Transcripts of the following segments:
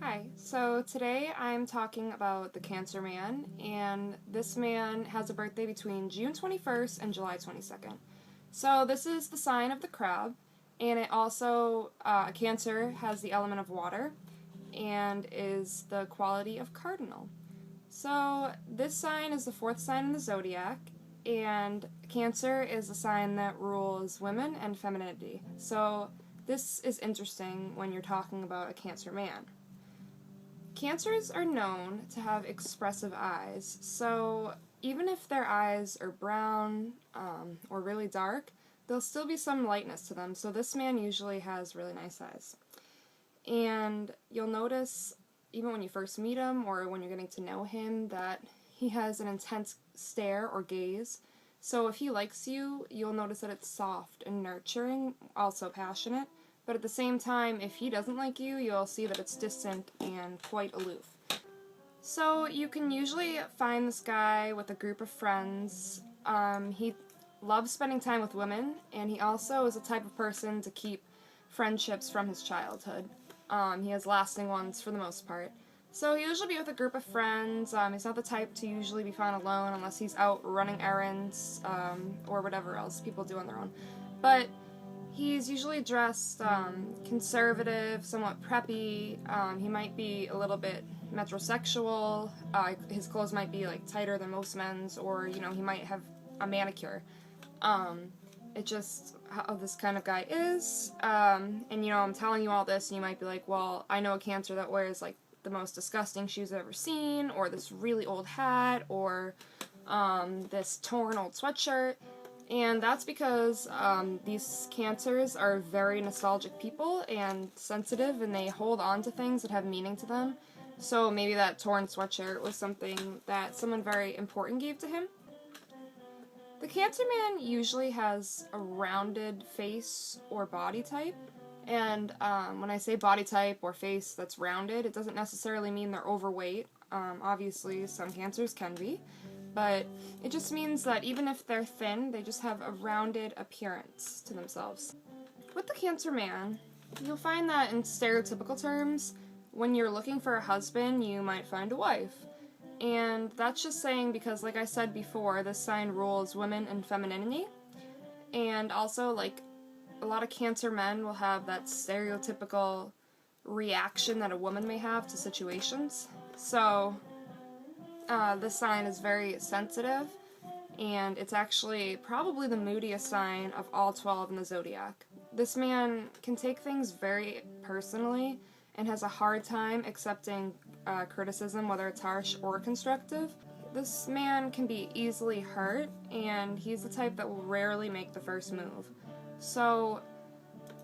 Hi, so today I'm talking about the Cancer Man, and this man has a birthday between June 21st and July 22nd. So this is the sign of the crab, and it also, Cancer has the element of water, and is the quality of cardinal. So this sign is the fourth sign in the zodiac, and Cancer is the sign that rules women and femininity. So this is interesting when you're talking about a Cancer man. Cancers are known to have expressive eyes, so even if their eyes are brown or really dark, there'll still be some lightness to them, so this man usually has really nice eyes. And you'll notice, even when you first meet him or when you're getting to know him, that he has an intense stare or gaze. So if he likes you, you'll notice that it's soft and nurturing, also passionate. But at the same time, if he doesn't like you, you'll see that it's distant and quite aloof. So you can usually find this guy with a group of friends. He loves spending time with women, and he also is the type of person to keep friendships from his childhood. He has lasting ones for the most part. So he'll usually be with a group of friends. He's not the type to usually be found alone unless he's out running errands or whatever else people do on their own. But he's usually dressed conservative, somewhat preppy. He might be a little bit metrosexual. His clothes might be like tighter than most men's, or he might have a manicure. It's just how this kind of guy is. And I'm telling you all this, and you might be like, well, I know a Cancer that wears like the most disgusting shoes I've ever seen, or this really old hat, or this torn old sweatshirt. And that's because these Cancers are very nostalgic people and sensitive, and they hold on to things that have meaning to them. So maybe that torn sweatshirt was something that someone very important gave to him. The Cancer man usually has a rounded face or body type. And when I say body type or face that's rounded, it doesn't necessarily mean they're overweight. Obviously, some Cancers can be. But it just means that even if they're thin, they just have a rounded appearance to themselves. With the Cancer man, you'll find that in stereotypical terms, when you're looking for a husband, you might find a wife. And that's just saying because, like I said before, this sign rules women and femininity. And also, like, a lot of Cancer men will have that stereotypical reaction that a woman may have to situations. So this sign is very sensitive, and it's actually probably the moodiest sign of all 12 in the zodiac. This man can take things very personally and has a hard time accepting criticism, whether it's harsh or constructive. This man can be easily hurt, and he's the type that will rarely make the first move. So,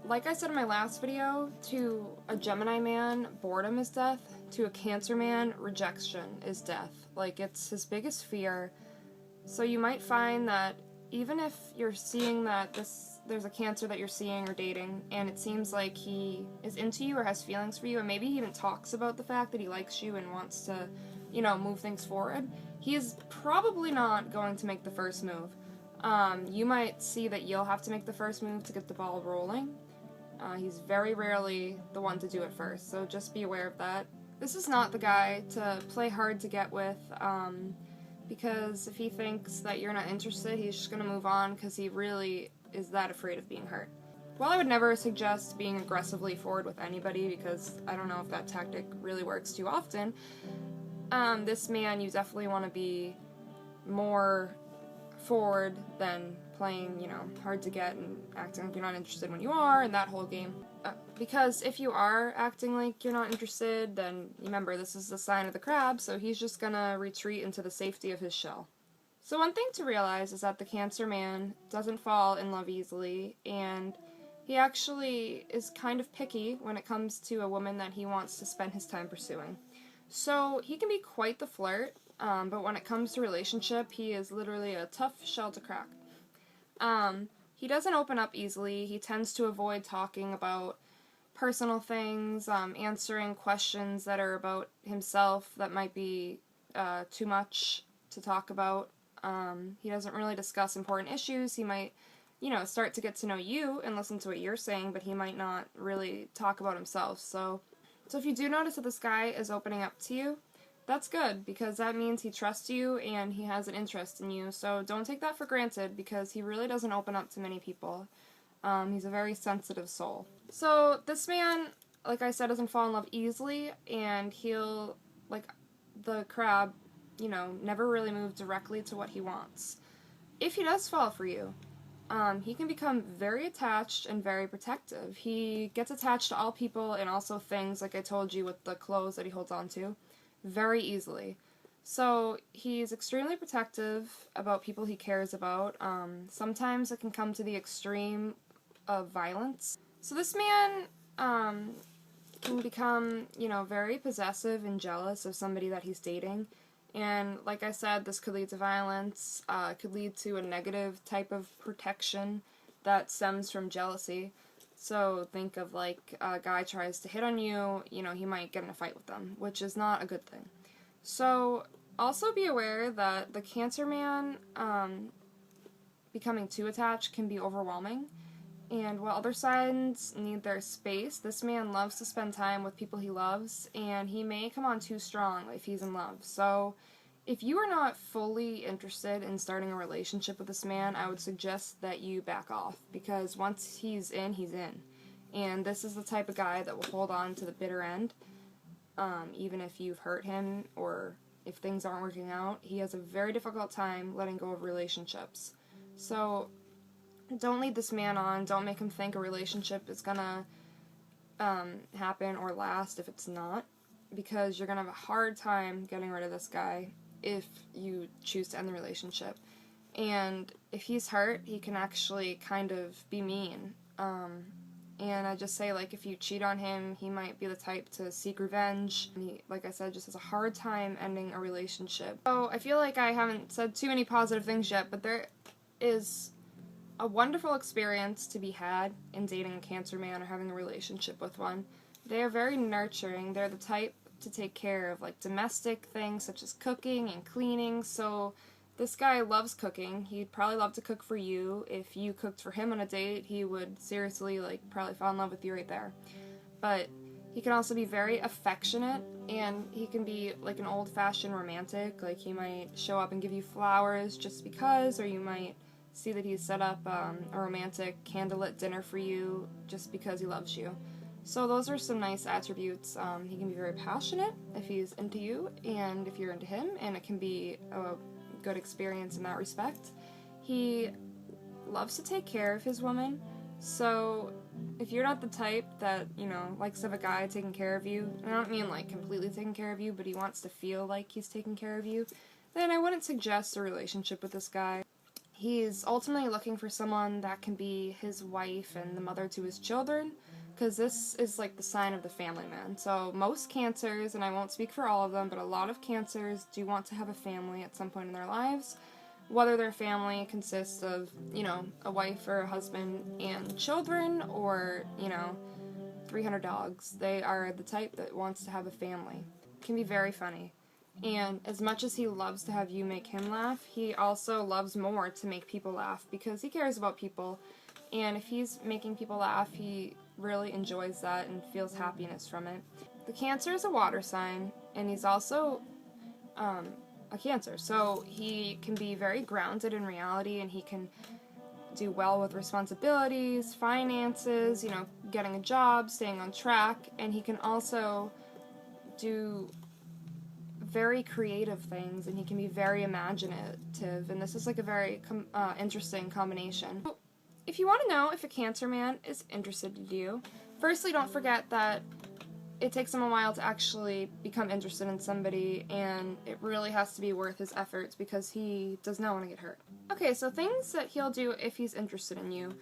like I said in my last video, to a Gemini man, boredom is death. To a Cancer man, rejection is death. Like, it's his biggest fear. So you might find that even if you're seeing that there's a Cancer that you're seeing or dating, and it seems like he is into you or has feelings for you, and maybe he even talks about the fact that he likes you and wants to, move things forward, he is probably not going to make the first move. You might see that you'll have to make the first move to get the ball rolling. He's very rarely the one to do it first, so just be aware of that. This is not the guy to play hard to get with, because if he thinks that you're not interested, he's just going to move on because he really is that afraid of being hurt. While I would never suggest being aggressively forward with anybody, because I don't know if that tactic really works too often, this man, you definitely want to be more forward than playing, hard to get and acting like you're not interested when you are, and that whole game. Because if you are acting like you're not interested, then remember, this is the sign of the crab, so he's just gonna retreat into the safety of his shell. So one thing to realize is that the Cancer man doesn't fall in love easily, and he actually is kind of picky when it comes to a woman that he wants to spend his time pursuing. So he can be quite the flirt, but when it comes to relationship, he is literally a tough shell to crack. He doesn't open up easily. He tends to avoid talking about personal things, answering questions that are about himself that might be too much to talk about. He doesn't really discuss important issues. He might, start to get to know you and listen to what you're saying, but he might not really talk about himself. So So if you do notice that this guy is opening up to you, that's good, because that means he trusts you and he has an interest in you. So don't take that for granted, because he really doesn't open up to many people. He's a very sensitive soul. So this man, like I said, doesn't fall in love easily, and he'll, like the crab, never really move directly to what he wants. If he does fall for you, he can become very attached and very protective. He gets attached to all people and also things, like I told you with the clothes that he holds on to, very easily. So he's extremely protective about people he cares about. Sometimes it can come to the extreme of violence. So this man can become, very possessive and jealous of somebody that he's dating. And like I said, this could lead to violence, could lead to a negative type of protection that stems from jealousy. So think of like a guy tries to hit on you, he might get in a fight with them, which is not a good thing. So also be aware that the Cancer man becoming too attached can be overwhelming. And while other signs need their space, this man loves to spend time with people he loves, and he may come on too strong if he's in love. So if you are not fully interested in starting a relationship with this man, I would suggest that you back off, because once he's in, he's in. And this is the type of guy that will hold on to the bitter end, even if you've hurt him or if things aren't working out. He has a very difficult time letting go of relationships. So don't lead this man on. Don't make him think a relationship is gonna happen or last if it's not, because you're gonna have a hard time getting rid of this guy if you choose to end the relationship. And if he's hurt, he can actually kind of be mean. And I just say, like, if you cheat on him, he might be the type to seek revenge. And he, like I said, just has a hard time ending a relationship. So I feel like I haven't said too many positive things yet, but there is a wonderful experience to be had in dating a Cancer man or having a relationship with one. They are very nurturing. They're the type to take care of like domestic things such as cooking and cleaning. So this guy loves cooking. He'd probably love to cook for you. If you cooked for him on a date, he would seriously probably fall in love with you right there. But he can also be very affectionate, and he can be like an old-fashioned romantic. Like he might show up and give you flowers just because, or you might see that he's set up a romantic candlelit dinner for you just because he loves you. So those are some nice attributes. He can be very passionate if he's into you and if you're into him, and it can be a good experience in that respect. He loves to take care of his woman, so if you're not the type that, likes to have a guy taking care of you, and I don't mean like completely taking care of you, but he wants to feel like he's taking care of you, then I wouldn't suggest a relationship with this guy. He's ultimately looking for someone that can be his wife and the mother to his children, because this is like the sign of the family man. So most Cancers, and I won't speak for all of them, but a lot of Cancers do want to have a family at some point in their lives, whether their family consists of, a wife or a husband and children, or, 300 dogs. They are the type that wants to have a family. It can be very funny. And as much as he loves to have you make him laugh, he also loves more to make people laugh, because he cares about people. And if he's making people laugh, he really enjoys that and feels happiness from it. The Cancer is a water sign, and he's also a Cancer. So he can be very grounded in reality, and he can do well with responsibilities, finances, getting a job, staying on track, and he can also do very creative things, and he can be very imaginative, and this is like a very interesting combination. So, if you want to know if a Cancer man is interested in you, firstly, don't forget that it takes him a while to actually become interested in somebody, and it really has to be worth his efforts, because he does not want to get hurt. Okay, so things that he'll do if he's interested in you.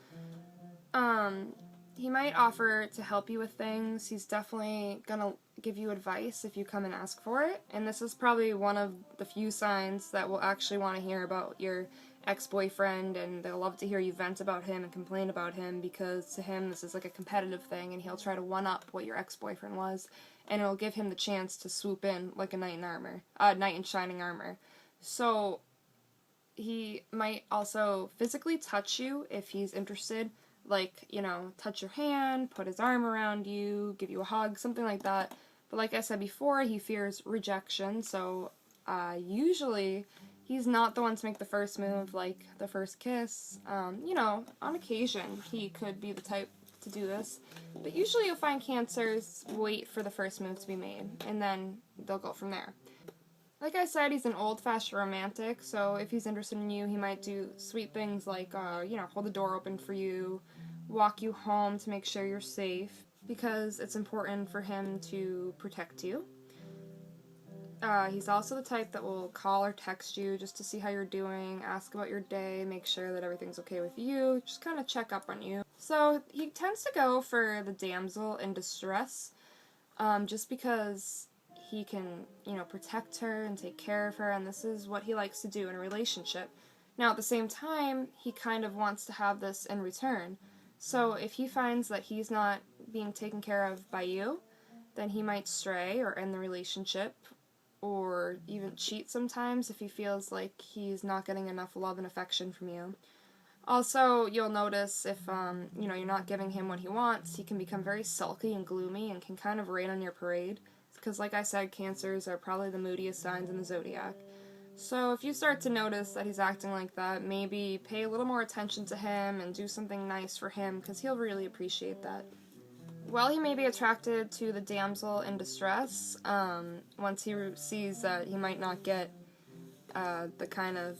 He might offer to help you with things. He's definitely gonna give you advice if you come and ask for it, and this is probably one of the few signs that will actually want to hear about your ex-boyfriend, and they'll love to hear you vent about him and complain about him, because to him this is like a competitive thing, and he'll try to one-up what your ex-boyfriend was, and it'll give him the chance to swoop in like a knight in shining armor. So he might also physically touch you if he's interested, like, you know, touch your hand, put his arm around you, give you a hug, something like that. But like I said before, he fears rejection, so usually he's not the one to make the first move, like the first kiss. You know, on occasion, he could be the type to do this, but usually you'll find Cancers wait for the first move to be made, and then they'll go from there. Like I said, he's an old-fashioned romantic, so if he's interested in you, he might do sweet things like, you know, hold the door open for you, walk you home to make sure you're safe, because it's important for him to protect you. He's also the type that will call or text you just to see how you're doing, ask about your day, make sure that everything's okay with you, just kind of check up on you. So he tends to go for the damsel in distress, just because he can, you know, protect her and take care of her, and this is what he likes to do in a relationship. Now, at the same time, he kind of wants to have this in return. So if he finds that he's not being taken care of by you, then he might stray or end the relationship, or even cheat sometimes if he feels like he's not getting enough love and affection from you. Also, you'll notice if, you know, you're not giving him what he wants, he can become very sulky and gloomy and can kind of rain on your parade. Because, like I said, Cancers are probably the moodiest signs in the zodiac. So if you start to notice that he's acting like that, maybe pay a little more attention to him and do something nice for him, because he'll really appreciate that. While he may be attracted to the damsel in distress, once he sees that he might not get the kind of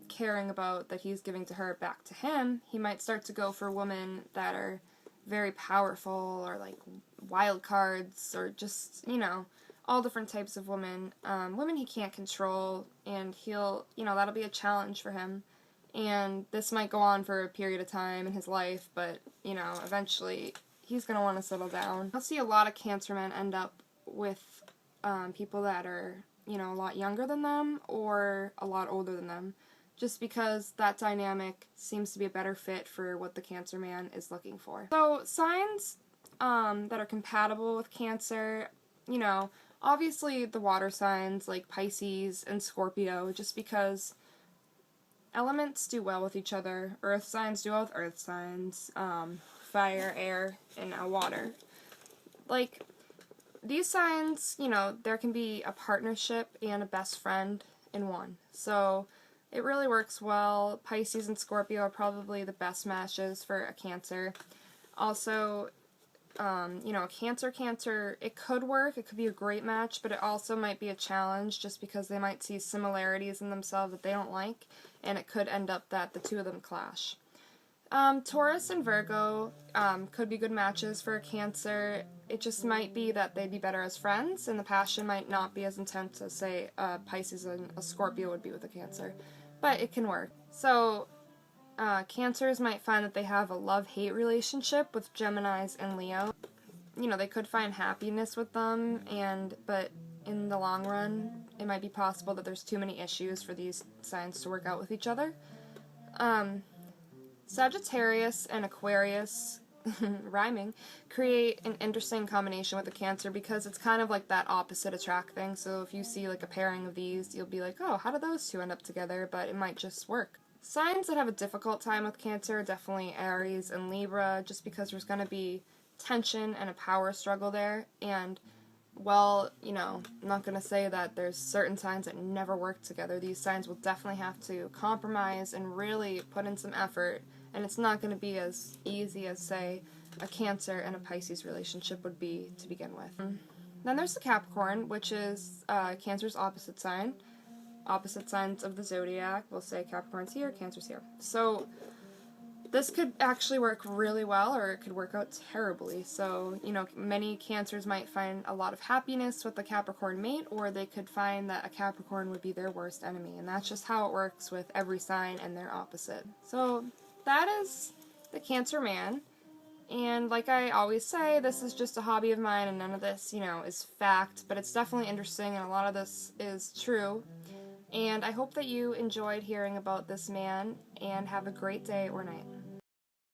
caring about that he's giving to her back to him, he might start to go for women that are very powerful, or like wild cards, or just, you know, all different types of women. Women he can't control, and he'll, you know, that'll be a challenge for him. And this might go on for a period of time in his life, but, you know, eventually he's going to want to settle down. I'll see a lot of Cancer men end up with people that are, you know, a lot younger than them or a lot older than them, just because that dynamic seems to be a better fit for what the Cancer man is looking for. So signs that are compatible with Cancer, you know, obviously the water signs like Pisces and Scorpio, just because elements do well with each other. Earth signs do well with earth signs, fire, air, and water. Like, these signs, you know, there can be a partnership and a best friend in one. So it really works well. Pisces and Scorpio are probably the best matches for a Cancer. Also, you know, a Cancer, it could work, it could be a great match, but it also might be a challenge just because they might see similarities in themselves that they don't like, and it could end up that the two of them clash. Taurus and Virgo could be good matches for a Cancer. It just might be that they'd be better as friends, and the passion might not be as intense as, say, Pisces and a Scorpio would be with a Cancer. But it can work. So, Cancers might find that they have a love-hate relationship with Geminis and Leo. You know, they could find happiness with them, but in the long run, it might be possible that there's too many issues for these signs to work out with each other. Sagittarius and Aquarius, rhyming, create an interesting combination with a Cancer because it's kind of like that opposite attract thing. So if you see like a pairing of these, you'll be like, oh, how do those two end up together? But it might just work. Signs that have a difficult time with Cancer are definitely Aries and Libra, just because there's going to be tension and a power struggle there. And, well, you know, I'm not going to say that there's certain signs that never work together. These signs will definitely have to compromise and really put in some effort, and it's not going to be as easy as, say, a Cancer and a Pisces relationship would be to begin with. Then there's the Capricorn, which is Cancer's opposite sign. Opposite signs of the zodiac. We'll say Capricorn's here, Cancer's here. So this could actually work really well, or it could work out terribly. So, you know, many Cancers might find a lot of happiness with a Capricorn mate, or they could find that a Capricorn would be their worst enemy. And that's just how it works with every sign and their opposite. So that is the Cancer man. And like I always say, this is just a hobby of mine, and none of this, you know, is fact, but it's definitely interesting, and a lot of this is true. And I hope that you enjoyed hearing about this man, and have a great day or night.